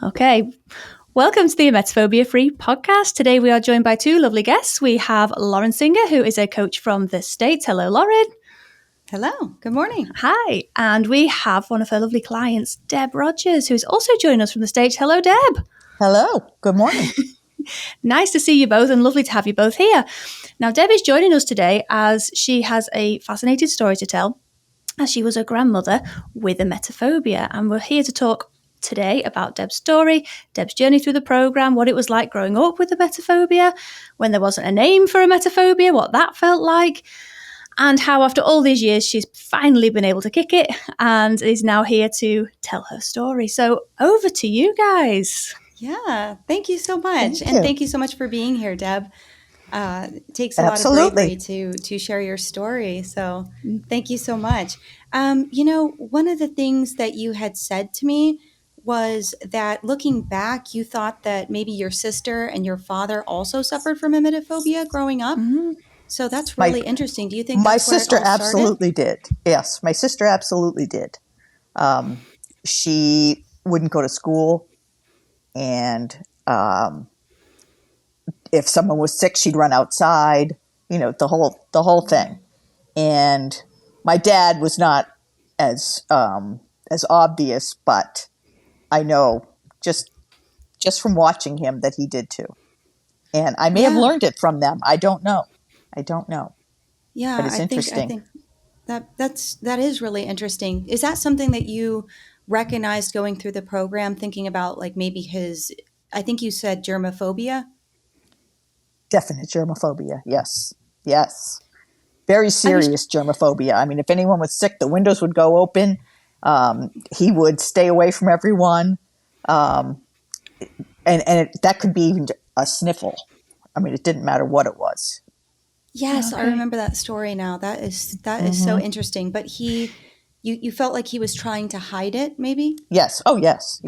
Okay. Welcome to the Emetophobia-free podcast. Today we are joined by two lovely guests. We have Lauren Singer, who is a coach from the States. Hello, Lauren. Hello. Good morning. Hi. And we have one of her lovely clients, Deb Rogers, who is also joining us from the States. Hello, Deb. Hello. Good morning. Nice to see you both and lovely to have you both here. Now, Deb is joining us today as she has a fascinating story to tell, as she was a grandmother with emetophobia. And we're here to talk today about Deb's story, Deb's journey through the program, what it was like growing up with emetophobia, when there wasn't a name for emetophobia, what that felt like, and how after all these years she's finally been able to kick it and is now here to tell her story. So over to you guys. Yeah, thank you so much. Thank you. And thank you so much for being here, Deb. It takes a Absolutely. lot of bravery to share your story. So thank you so much. One of the things that you had said to me was that looking back, you thought that maybe your sister and your father also suffered from emetophobia growing up. Mm-hmm. So that's really interesting. Do you think my that's where sister it all started? absolutely did? Yes, my sister absolutely did. She wouldn't go to school, and if someone was sick, she'd run outside. You know, the whole thing. And my dad was not as obvious, but I know just from watching him that he did too. And I may have learned it from them. I don't know. Yeah, but it's interesting. I think that is really interesting. Is that something that you recognized going through the program, thinking about like maybe I think you said germophobia? Definite germophobia. Yes. Very serious germophobia. I mean, if anyone was sick, the windows would go open. He would stay away from everyone. And that could be even a sniffle. I mean, it didn't matter what it was. Yes, Okay. I remember that story now. That is so interesting. But you felt like he was trying to hide it, maybe? Yes. Oh, yes.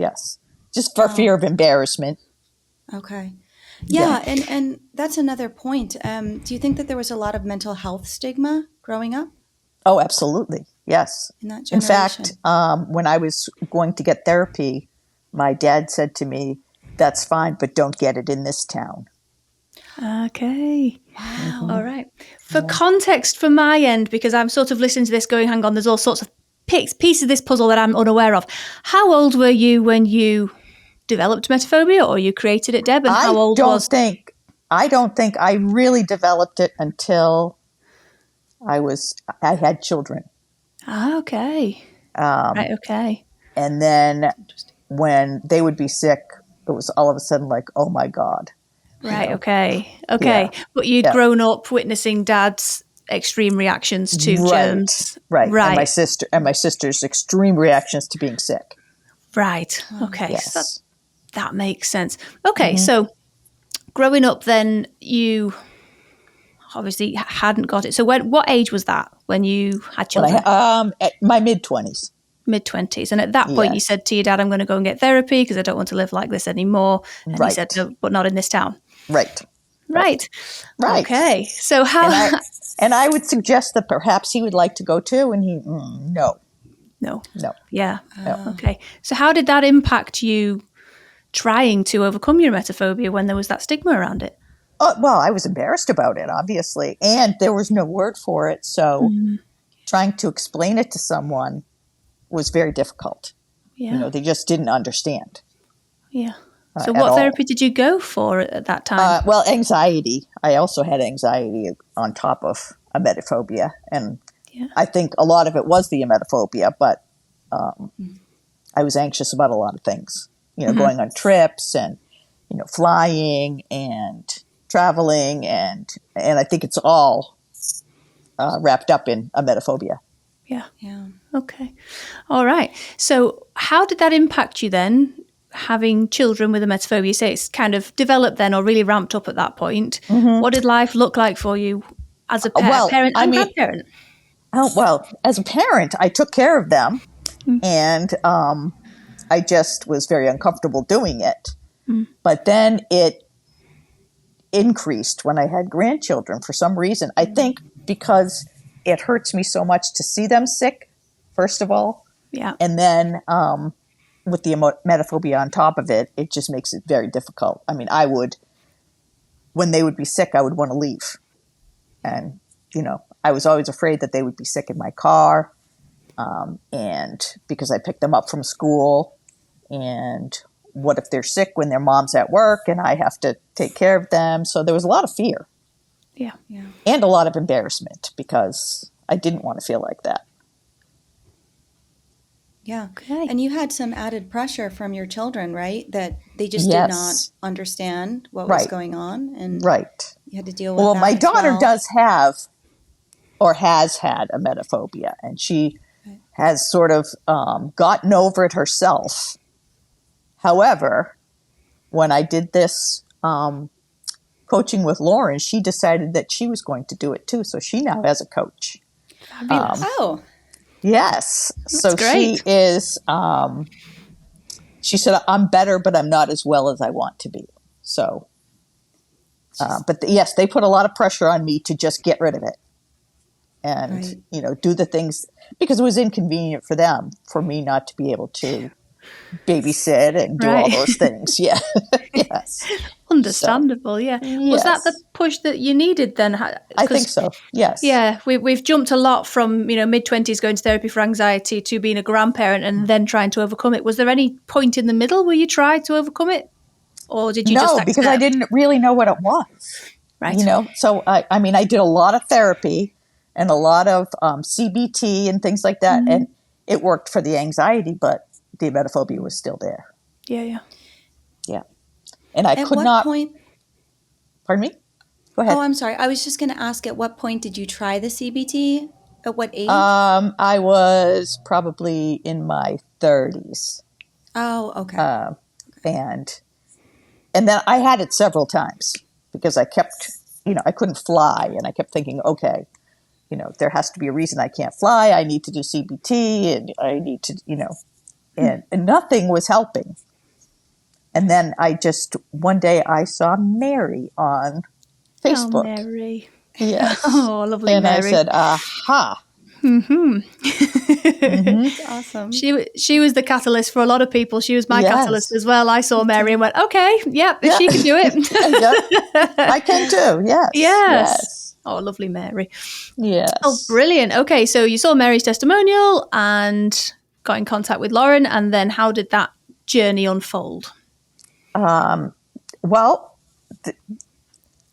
Just for fear of embarrassment. Okay. Yeah, and that's another point. Do you think that there was a lot of mental health stigma growing up Oh, absolutely. Yes. in that In generation? fact, when I was going to get therapy, my dad said to me, "That's fine, but don't get it in this town." Okay. Wow. All right. For context from my end, because I'm sort of listening to this going, hang on, there's all sorts of pieces of this puzzle that I'm unaware of. How old were you when you developed emetophobia, or you created it, Deb? And how old was... I don't think I really developed it until I had children. Okay. Right, okay. And then when they would be sick, it was all of a sudden like, oh my God. Right, okay. Yeah. But you'd grown up witnessing Dad's extreme reactions to germs. Right. And my sister's extreme reactions to being sick. Right. Okay. Yes. So that makes sense. Okay, so growing up then, you obviously hadn't got it. So what age was that when you had children? At my mid-20s. Mid-20s. And at that point you said to your dad, I'm going to go and get therapy because I don't want to live like this anymore. And he said, no, but not in this town. Right. Okay. So how... And I would suggest that perhaps he would like to go too. And he, no. Yeah. Okay. So how did that impact you trying to overcome your emetophobia when there was that stigma around it? Well, I was embarrassed about it, obviously. And there was no word for it. So trying to explain it to someone was very difficult. Yeah. You know, they just didn't understand. Yeah. So what therapy did you go for at that time? Well, anxiety. I also had anxiety on top of emetophobia. And I think a lot of it was the emetophobia, but I was anxious about a lot of things. You know, going on trips and, you know, flying and traveling. And I think it's all wrapped up in emetophobia. Yeah. Okay. All right. So how did that impact you then? Having children with emetophobia, you say it's kind of developed then or really ramped up at that point. What did life look like for you as a parent and grandparent? Oh, well, as a parent, I took care of them and I just was very uncomfortable doing it. But then it increased when I had grandchildren for some reason. I think because it hurts me so much to see them sick, first of all. Yeah. And then with the emetophobia on top of it, it just makes it very difficult. I mean, when they would be sick, I would want to leave. And, I was always afraid that they would be sick in my car. And because I picked them up from school, and what if they're sick when their mom's at work and I have to take care of them? So there was a lot of fear. Yeah. And a lot of embarrassment because I didn't want to feel like that. Yeah. Okay. And you had some added pressure from your children, right? That they just did not understand what was going on. And you had to deal with that. My daughter does have or has had emetophobia, and she has sort of gotten over it herself. However, when I did this coaching with Lauren, she decided that she was going to do it too. So she now has a coach. Oh. Yes. That's so great. She is, she said, I'm better, but I'm not as well as I want to be. So, yes, they put a lot of pressure on me to just get rid of it and, do the things, because it was inconvenient for them, for me not to be able to babysit and do all those things. Yeah. Yes. Understandable. Was that the push that you needed then? I think so. Yes. Yeah. We've jumped a lot from, mid-20s going to therapy for anxiety to being a grandparent and then trying to overcome it. Was there any point in the middle where you tried to overcome it? Or did you just accept? No, because I didn't really know what it was. Right. So I did a lot of therapy and a lot of CBT and things like that. And it worked for the anxiety, but the emetophobia was still there. Yeah. And I could not. Point? Pardon me? Go ahead. Oh, I'm sorry. I was just going to ask, at what point did you try the CBT? At what age? I was probably in my 30s. Oh, okay. And then I had it several times because I kept, I couldn't fly, and I kept thinking, okay, there has to be a reason I can't fly. I need to do CBT, and I need to, and nothing was helping. And then one day I saw Mary on Facebook. Oh, Mary. Yes. Oh, lovely and Mary. And I said, aha. That's awesome. She was the catalyst for a lot of people. She was my catalyst as well. I saw Mary and went, okay, if she can do it. I can too, yes. Oh, lovely Mary. Yes. Oh, brilliant. Okay, so you saw Mary's testimonial and got in contact with Lauren, and then how did that journey unfold? Well,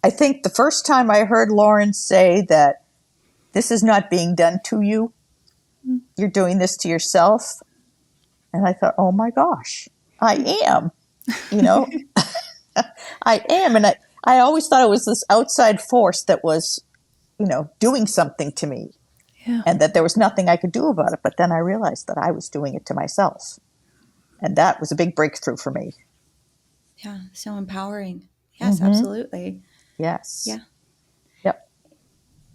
I think the first time I heard Lauren say that this is not being done to you, you're doing this to yourself. And I thought, oh my gosh, I am, I am. And I always thought it was this outside force that was, doing something to me and that there was nothing I could do about it. But then I realized that I was doing it to myself. And that was a big breakthrough for me. Yeah, so empowering. Yes, absolutely. Yes. Yeah. Yep.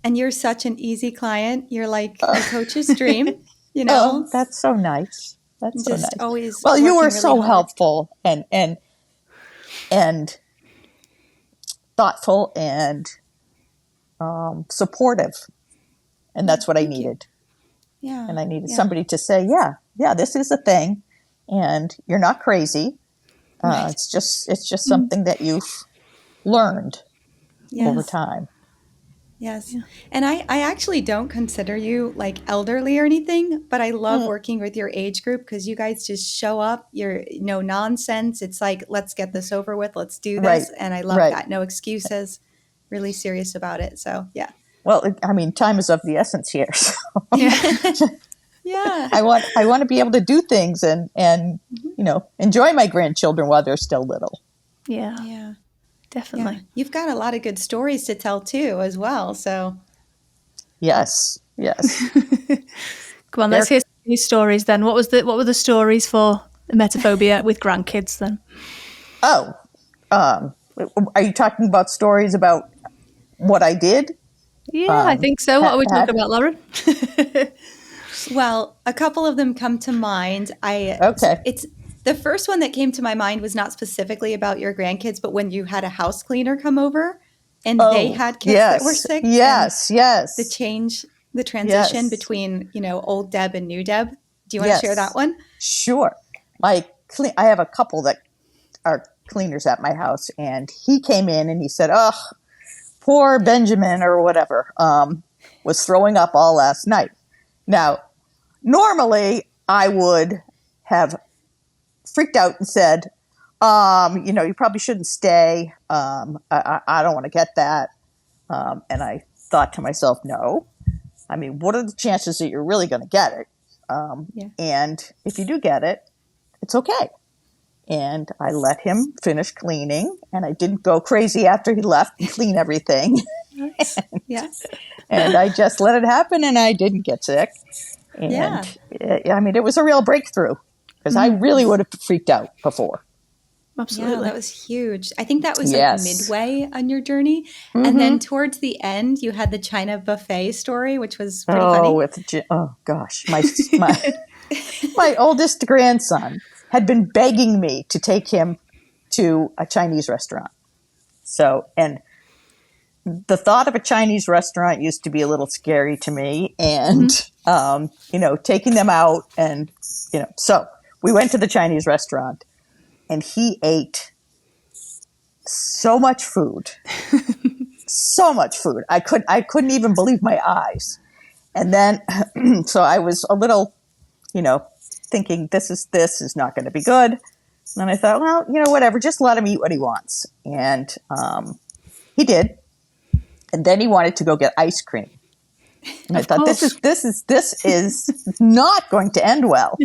And you're such an easy client. You're like a coach's dream, Oh, that's so nice. That's so just nice. Always. Well, you were really so hard. helpful and thoughtful and supportive. And that's what I needed. Yeah. And I needed somebody to say, yeah, this is a thing, and you're not crazy. It's just something that you've learned over time. Yes. Yeah. And I actually don't consider you like elderly or anything, but I love working with your age group because you guys just show up. You're no nonsense. It's like, let's get this over with. Let's do this. Right. And I love that. No excuses. Really serious about it. So, yeah. Well, time is of the essence here. So. Yeah. I want to be able to do things and enjoy my grandchildren while they're still little. Yeah. Yeah. Definitely. Yeah. You've got a lot of good stories to tell too as well. So yes. Come on, let's hear these stories then. What were the stories for emetophobia with grandkids then? Oh, are you talking about stories about what I did? Yeah, I think so. What are we talking about, Lauren? Well, a couple of them come to mind. It's the first one that came to my mind was not specifically about your grandkids, but when you had a house cleaner come over and they had kids that were sick. Yes. The transition between, old Deb and new Deb. Do you want to share that one? Sure. My I have a couple that are cleaners at my house, and he came in and he said, "Oh, poor Benjamin," or whatever, was throwing up all last night. Now, normally I would have freaked out and said, you probably shouldn't stay. I don't want to get that. And I thought to myself, no. I mean, what are the chances that you're really going to get it? And if you do get it, it's okay. And I let him finish cleaning, and I didn't go crazy after he left and clean everything. Nice. And I just let it happen, and I didn't get sick. And it was a real breakthrough, because I really would have freaked out before. Absolutely. Yeah, that was huge. I think that was like midway on your journey. Mm-hmm. And then towards the end, you had the China buffet story, which was pretty funny. Oh gosh. My oldest grandson had been begging me to take him to a Chinese restaurant. So, and the thought of a Chinese restaurant used to be a little scary to me, and, taking them out and, so we went to the Chinese restaurant, and he ate so much food, so much food. I couldn't even believe my eyes. And then, so I was a little, thinking this is not going to be good. And I thought, well, whatever, just let him eat what he wants. And he did. And then he wanted to go get ice cream. And I thought, this is not going to end well.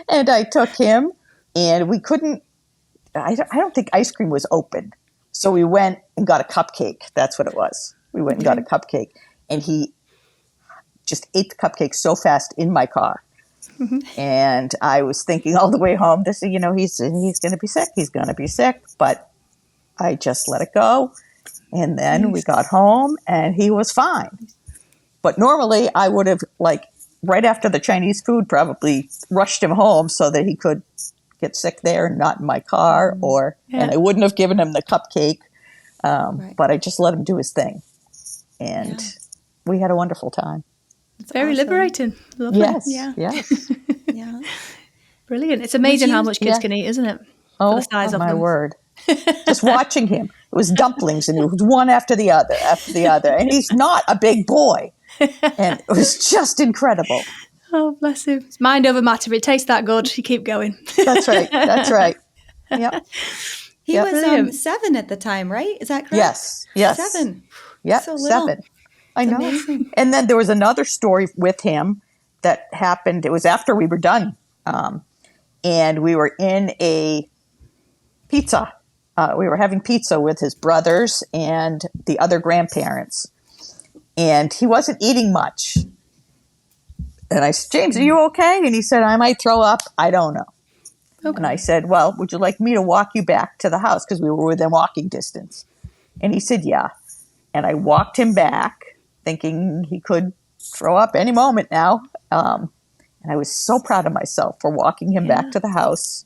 And I took him, and we couldn't. I don't think ice cream was open. So we went and got a cupcake. That's what it was. We went and got a cupcake, and he just ate the cupcake so fast in my car. Mm-hmm. And I was thinking all the way home, he's going to be sick. He's going to be sick. But I just let it go. And then we got home, and he was fine. But normally I would have, right after the Chinese food, probably rushed him home so that he could get sick there and not in my car, and I wouldn't have given him the cupcake. But I just let him do his thing. And we had a wonderful time. It's very liberating. Lovely. Yes. Yes. Yeah. Brilliant. It's amazing how much kids can eat, isn't it? Oh, my word. Just watching him. It was dumplings, and it was one after the other. And he's not a big boy. And it was just incredible. Oh, bless him. It's mind over matter. If it tastes that good, you keep going. That's right. Yep. He was 7 at the time, right? Is that correct? Yes. 7. Yep, so little. 7. I know. Amazing. And then there was another story with him that happened. It was after we were done. And we were in a pizza. We were having pizza with his brothers and the other grandparents. And he wasn't eating much. And I said, "James, are you okay?" And he said, "I might throw up. I don't know." Okay. And I said, "Well, would you like me to walk you back to the house?" Because we were within walking distance. And he said, "Yeah." And I walked him back, thinking he could throw up any moment now. And I was so proud of myself for walking him back to the house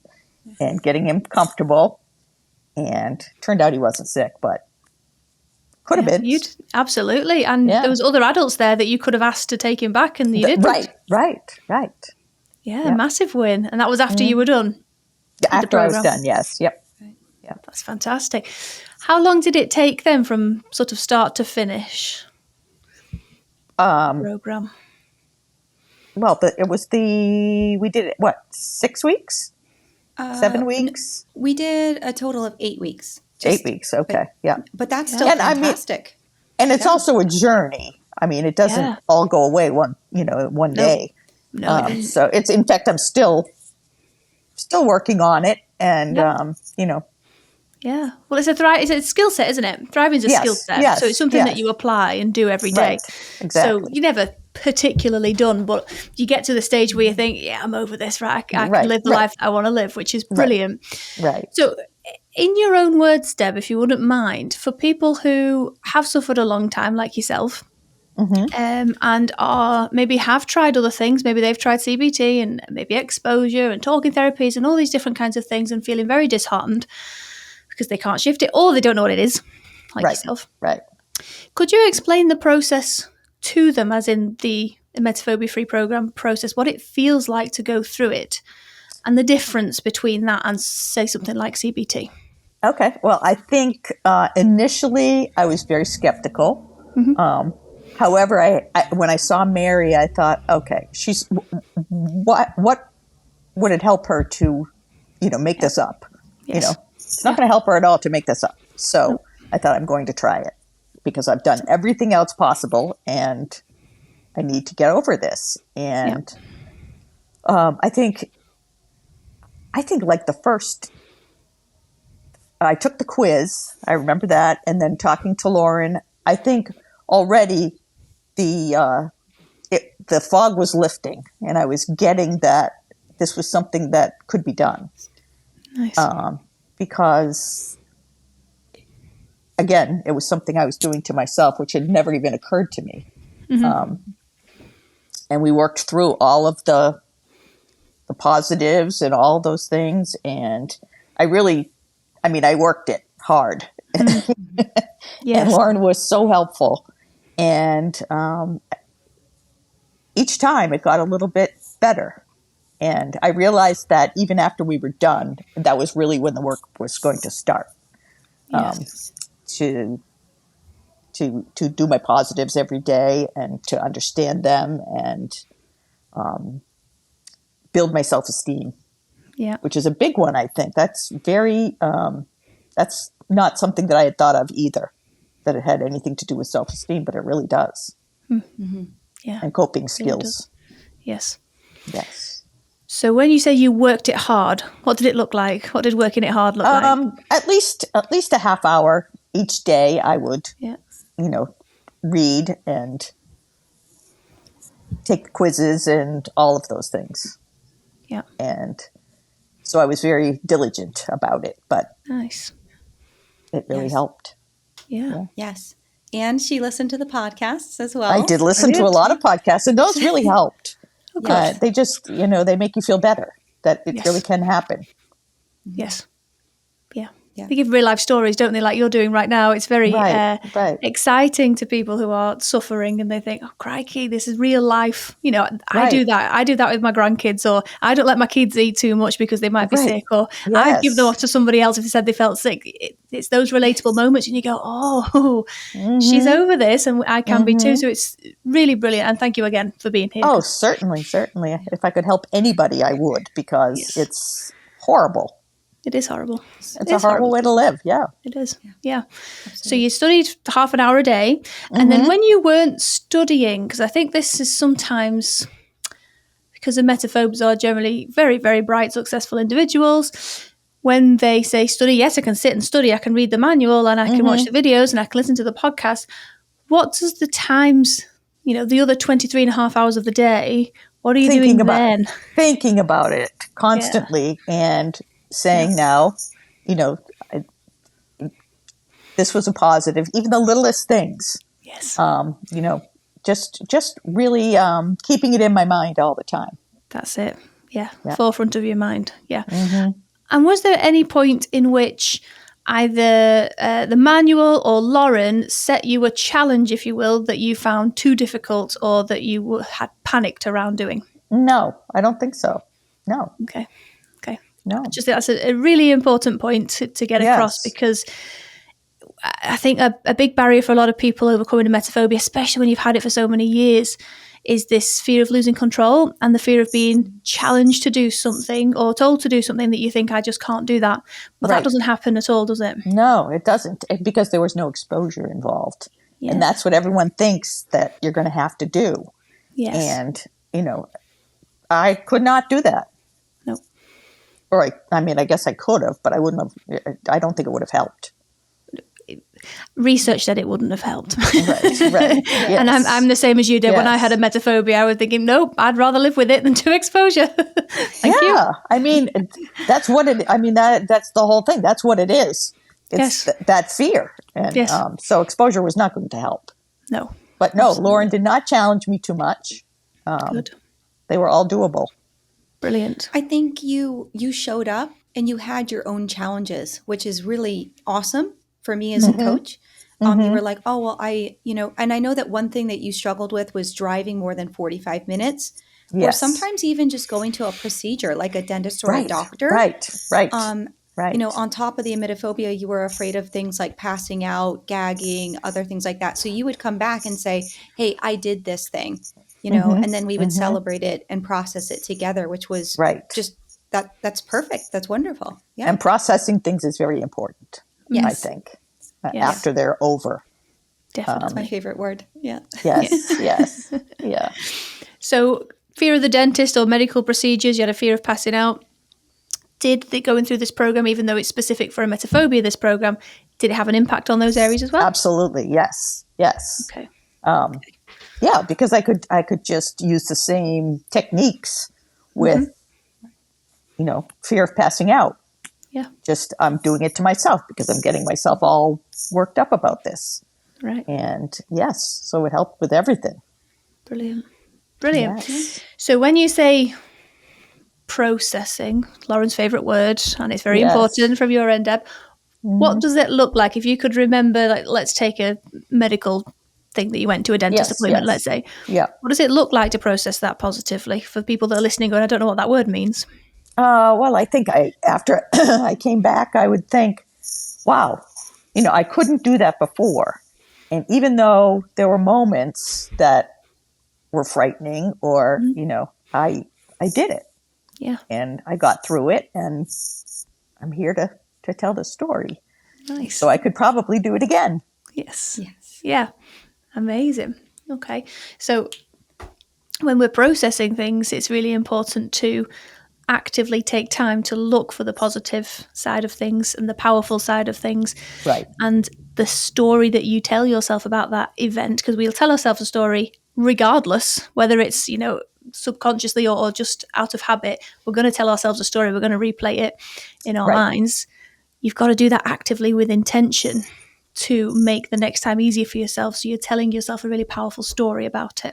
and getting him comfortable. And turned out he wasn't sick, but could have been. Absolutely. And there was other adults there that you could have asked to take him back, and you didn't. Right. Yeah, massive win. And that was after you were done? After I was done, yes. Yep. Yep. That's fantastic. How long did it take then from sort of start to finish? Program. Well, we did it, 6 weeks? 7 weeks? We did a total of 8 weeks. 8 weeks, okay, But that's still fantastic. And it's also a journey. I mean, it doesn't all go away one day. No. So it's, in fact, I'm still working on it, and Yeah. Well, it's a skill set, isn't it? Thriving is a skill set. Yes, so it's something that you apply and do every day. Right. Exactly. So you're never particularly done, but you get to the stage where you think, I'm over this, right? I can live the life I want to live, which is brilliant. Right. So in your own words, Deb, if you wouldn't mind, for people who have suffered a long time like yourself, and maybe have tried other things, maybe they've tried CBT and maybe exposure and talking therapies and all these different kinds of things, and feeling very disheartened because they can't shift it or they don't know what it is, like yourself. Right. Could you explain the process to them, as in the Emetophobia-free program process, what it feels like to go through it, and the difference between that and, say, something like CBT. Okay. Well, I think initially I was very skeptical. However, when I saw Mary, I thought, okay, what would it help her to, make this up? Yes. It's not going to help her at all to make this up. So I thought I'm going to try it because I've done everything else possible and I need to get over this. And I think like the first, I took the quiz. I remember that. And then talking to Lauren, I think already the fog was lifting and I was getting that this was something that could be done. Nice. Because again, it was something I was doing to myself, which had never even occurred to me. And we worked through all of the positives and all those things. And I worked it hard. Yes. And Lauren was so helpful. And each time it got a little bit better. And I realized that even after we were done, that was really when the work was going to start. To do my positives every day and to understand them and build my self-esteem. Yeah. Which is a big one, I think. That's that's not something that I had thought of either, that it had anything to do with self-esteem, but it really does. Yeah. And coping Really skills. does. Yes. Yes. So when you say you worked it hard, what did it look like? What did working it hard look like? At least a half hour each day I would, read and take quizzes and all of those things. Yeah. And so I was very diligent about it, but Nice. it really helped. Yeah. Yes. And she listened to the podcasts as well. I did listen to a lot of podcasts, and those really helped. They just, they make you feel better, that it really can happen. Yes. Yeah. They give real life stories, don't they, like you're doing right now. It's very exciting to people who are suffering and they think, oh, crikey, this is real life. I do that. I do that with my grandkids, or I don't let my kids eat too much because they might be sick, or I'd give them off to somebody else if they said they felt sick. It's those relatable moments and you go, oh, she's over this and I can be too. So it's really brilliant. And thank you again for being here. Oh, certainly. If I could help anybody, I would, because it's horrible. It is horrible. It's a horrible way to live. Yeah. It is. Yeah. So you studied half an hour a day. And then when you weren't studying, because I think this is sometimes because emetophobes are generally very, very bright, successful individuals. When they say study, yes, I can sit and study. I can read the manual and I can watch the videos and I can listen to the podcast. What does the times, the other 23 and a half hours of the day, what are you doing then? Thinking about it constantly and saying now, this was a positive, even the littlest things. Yes. Just really keeping it in my mind all the time. That's it. Yeah. Forefront of your mind. Yeah. And was there any point in which either the manual or Lauren set you a challenge, if you will, that you found too difficult or that you had panicked around doing? No, I don't think so. No. Okay. No. That's a really important point to get across, because I think a big barrier for a lot of people overcoming emetophobia, especially when you've had it for so many years, is this fear of losing control and the fear of being challenged to do something or told to do something that you think, I just can't do that. But that doesn't happen at all, does it? No, it doesn't, because there was no exposure involved. Yeah. And that's what everyone thinks that you're going to have to do. Yes. And, I could not do that. No. Or I guess I could have, but I wouldn't have. I don't think it would have helped. Research said it wouldn't have helped. Right. Yes. And I'm the same as you did. When I had emetophobia, I was thinking, nope, I'd rather live with it than do exposure. Thank you. That's what it. That's the whole thing. That's what it is. It's that fear, and so exposure was not going to help. No. But no, absolutely. Lauren did not challenge me too much. Good. They were all doable. Brilliant. I think you showed up and you had your own challenges, which is really awesome for me as a coach. You were like, oh, well, and I know that one thing that you struggled with was driving more than 45 minutes. or Yes. sometimes even just going to a procedure like a dentist or a Right. doctor. Right. Right. Right. On top of the emetophobia, you were afraid of things like passing out, gagging, other things like that. So you would come back and say, hey, I did this thing, and then we would celebrate it and process it together, which was just that's perfect. That's wonderful. Yeah. And processing things is very important, Yes. I think, after they're over. Definitely. That's my favorite word. Yeah. Yes. Yes. Yeah. So fear of the dentist or medical procedures, you had a fear of passing out. Did they going through this program, even though it's specific for emetophobia, this program, did it have an impact on those areas as well? Absolutely. Yes. Yes. Okay. Yeah, because I could just use the same techniques with, fear of passing out. Yeah. Just I'm doing it to myself because I'm getting myself all worked up about this. Right. And yes, so it helped with everything. Brilliant. Brilliant. Yes. So when you say processing, Lauren's favourite word, and it's very important from your end, Deb, what does it look like? If you could remember, like, let's take a medical thing that you went to a dentist appointment, let's say. Yeah. What does it look like to process that positively for people that are listening going, I don't know what that word means? Well, I think after I came back, I would think, wow, I couldn't do that before. And even though there were moments that were frightening or, I did it. Yeah. And I got through it, and I'm here to tell the story. Nice. So I could probably do it again. Yes. Yes. Yeah. Amazing. Okay. So when we're processing things, it's really important to actively take time to look for the positive side of things and the powerful side of things. Right. And the story that you tell yourself about that event, because we'll tell ourselves a story regardless, whether it's, subconsciously or just out of habit. We're going to tell ourselves a story. We're going to replay it in our minds. You've got to do that actively with intention to make the next time easier for yourself. So you're telling yourself a really powerful story about it.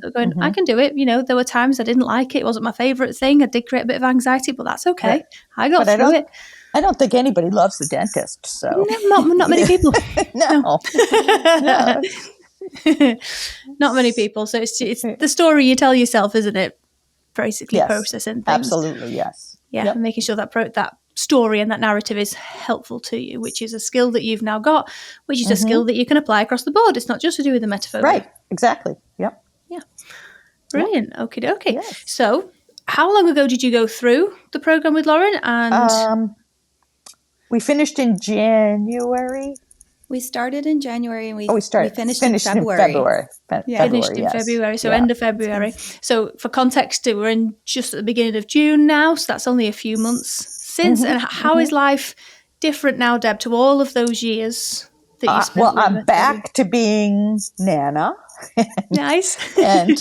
So going, I can do it. There were times I didn't like it. It wasn't my favorite thing. I did create a bit of anxiety, but that's okay. Right. I got through it. I don't think anybody loves the dentist. So no, not many people. No. No. Not many people. So it's the story you tell yourself, isn't it? Basically processing things. Absolutely, yes. Yeah, and making sure that that story and that narrative is helpful to you, which is a skill that you've now got, which is a skill that you can apply across the board. It's not just to do with the emetophobia. Right, exactly. Yep. Yeah. Brilliant. Okie dokie. Yes. So how long ago did you go through the program with Lauren? And we finished in January. We started in January and we finished in February. Finished in February, so end of February. So for context, we're in just at the beginning of June now, so that's only a few months since. And how is life different now, Deb, to all of those years that you spent? Well, I'm back to being Nana. Nice. And,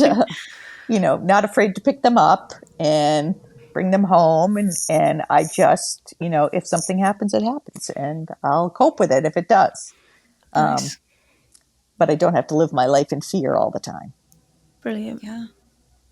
not afraid to pick them up and bring them home. And I just, if something happens, it happens. And I'll cope with it if it does. Nice. But I don't have to live my life in fear all the time. Brilliant. Yeah.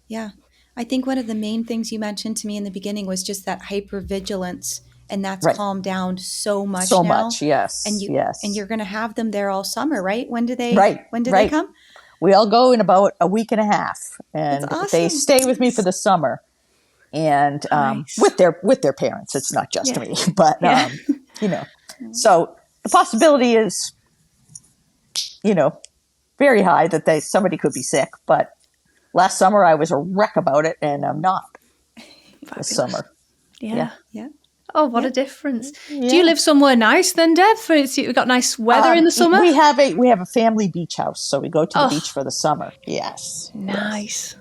Yeah. I think one of the main things you mentioned to me in the beginning was just that hypervigilance, and that's calmed down so much now. So much, yes. And you're going to have them there all summer, right? When do they come? We all go in about a week and a half, and awesome. They stay with me for the summer. And with their parents, it's not just me, but so the possibility is, very high that somebody could be sick. But last summer I was a wreck about it, and I'm not this summer. Yeah. Oh, what a difference! Yeah. Do you live somewhere nice then, Deb? We've got nice weather in the summer. We have a family beach house, so we go to the beach for the summer. Yes, nice. Yes.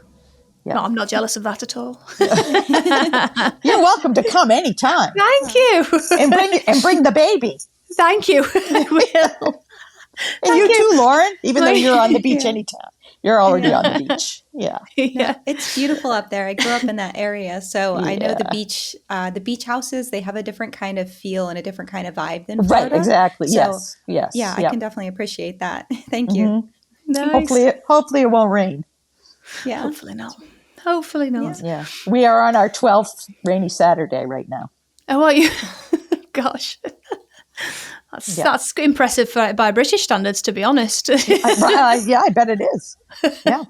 Yeah. No, I'm not jealous of that at all. You're welcome to come anytime. Thank you. And bring the baby. Thank you. I will. And you too, Lauren, even though you're on the beach anytime. You're already on the beach. Yeah. It's beautiful up there. I grew up in that area. So I know the beach houses, they have a different kind of feel and a different kind of vibe than Florida. Right, exactly. So, yes. Yeah, I can definitely appreciate that. Thank you. Nice. Hopefully it won't rain. Yeah. Hopefully not. Yeah. We are on our 12th rainy Saturday right now. Oh, are you? Gosh. That's impressive by British standards, to be honest. I bet it is. Yeah.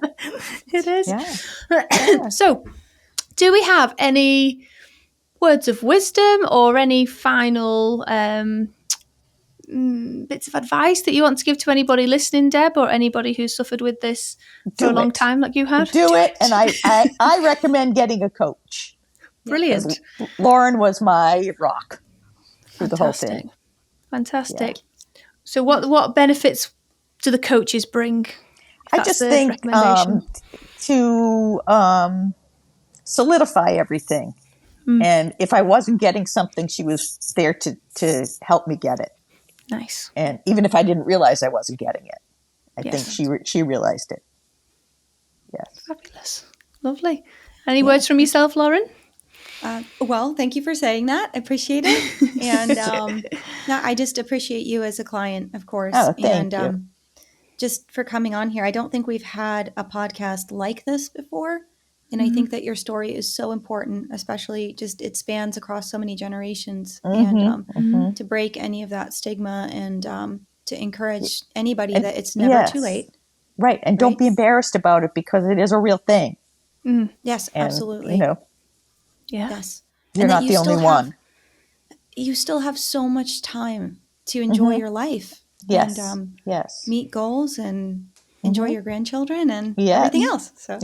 It is. Yeah. So, do we have any words of wisdom or any final bits of advice that you want to give to anybody listening, Deb, or anybody who's suffered with this for a long time like you have? Do it. And I recommend getting a coach. Brilliant. Lauren was my rock through the whole thing. Fantastic. Yeah. So what benefits do the coaches bring? I just think to solidify everything. And if I wasn't getting something, she was there to help me get it. Nice. And even if I didn't realize I wasn't getting it, I think she realized it. Yes. Fabulous. Lovely. Any words from yourself, Lauren? Well, thank you for saying that. I appreciate it. And I just appreciate you as a client, of course. Oh, thank you. Just for coming on here. I don't think we've had a podcast like this before. And I think that your story is so important, especially just it spans across so many generations. And to break any of that stigma and to encourage anybody that it's never too late. Right. And don't be embarrassed about it because it is a real thing. Yes, and, absolutely. Yes. You're not the only one. You still have so much time to enjoy your life. Yes. And meet goals and enjoy your grandchildren and everything else. So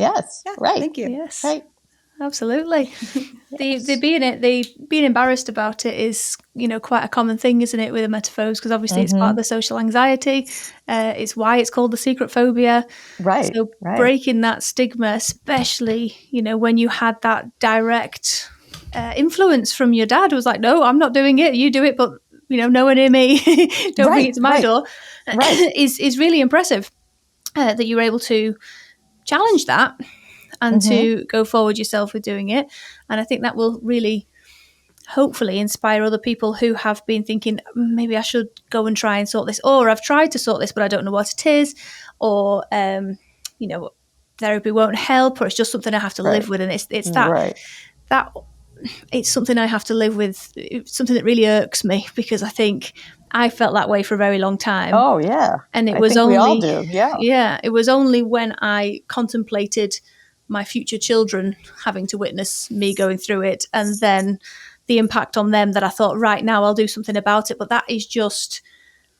right. Thank you. Yes. Right. Absolutely. The being embarrassed about it is, quite a common thing, isn't it, with emetophobes? Because obviously it's part of the social anxiety. It's why it's called the secret phobia. Right. So breaking that stigma, especially, when you had that direct influence from your dad, was like, no, I'm not doing it. You do it, but no one near me. Don't bring it to my door. Is really impressive that you're able to challenge that and to go forward yourself with doing it. And I think that will really, hopefully, inspire other people who have been thinking, maybe I should go and try and sort this, or I've tried to sort this, but I don't know what it is, or, therapy won't help, or it's just something I have to live with. And it's that it's something I have to live with. It's something that really irks me because I think I felt that way for a very long time. Oh, yeah. And it I was think only, we all do. Yeah. Yeah. It was only when I contemplated my future children having to witness me going through it and then the impact on them that I thought, right, now I'll do something about it. But that is just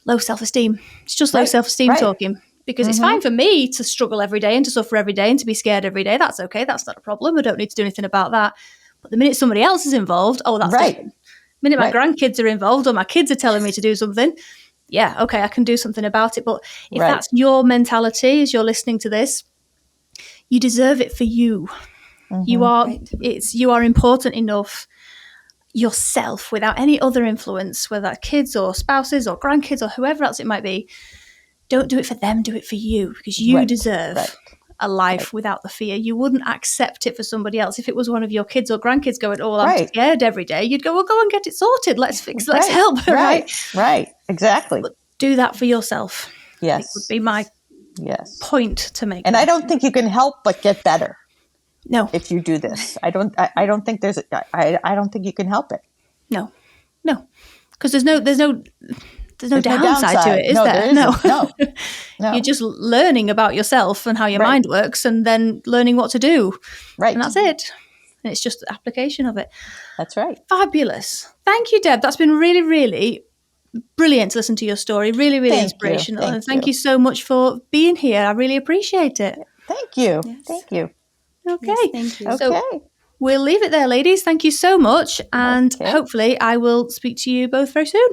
low self-esteem. It's just low self-esteem talking. Because it's fine for me to struggle every day and to suffer every day and to be scared every day. That's okay. That's not a problem. I don't need to do anything about that. But the minute somebody else is involved, that's different. The minute my grandkids are involved or my kids are telling me to do something, okay, I can do something about it. But if that's your mentality as you're listening to this, you deserve it for you. You are important enough yourself without any other influence, whether that's kids or spouses or grandkids or whoever else it might be. Don't do it for them, do it for you, because you deserve a life without the fear. You wouldn't accept it for somebody else. If it was one of your kids or grandkids going, I'm scared every day, you'd go, well, go and get it sorted. Let's fix, let's help. Right, exactly. But do that for yourself. Yes. It would be my point to make. And I don't think you can help but get better. No. If you do this. I don't think I don't think you can help it. No. Because there's no downside to it, is there? No. You're just learning about yourself and how your mind works and then learning what to do. Right. And that's it. And it's just the application of it. That's right. Fabulous. Thank you, Deb. That's been really, really brilliant to listen to your story. Really, really inspirational. And thank you so much for being here. I really appreciate it. Thank you. Yes. Thank you. Okay. Yes, thank you. So we'll leave it there, ladies. Thank you so much. And hopefully I will speak to you both very soon.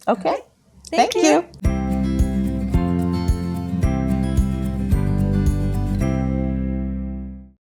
Okay. Thank you.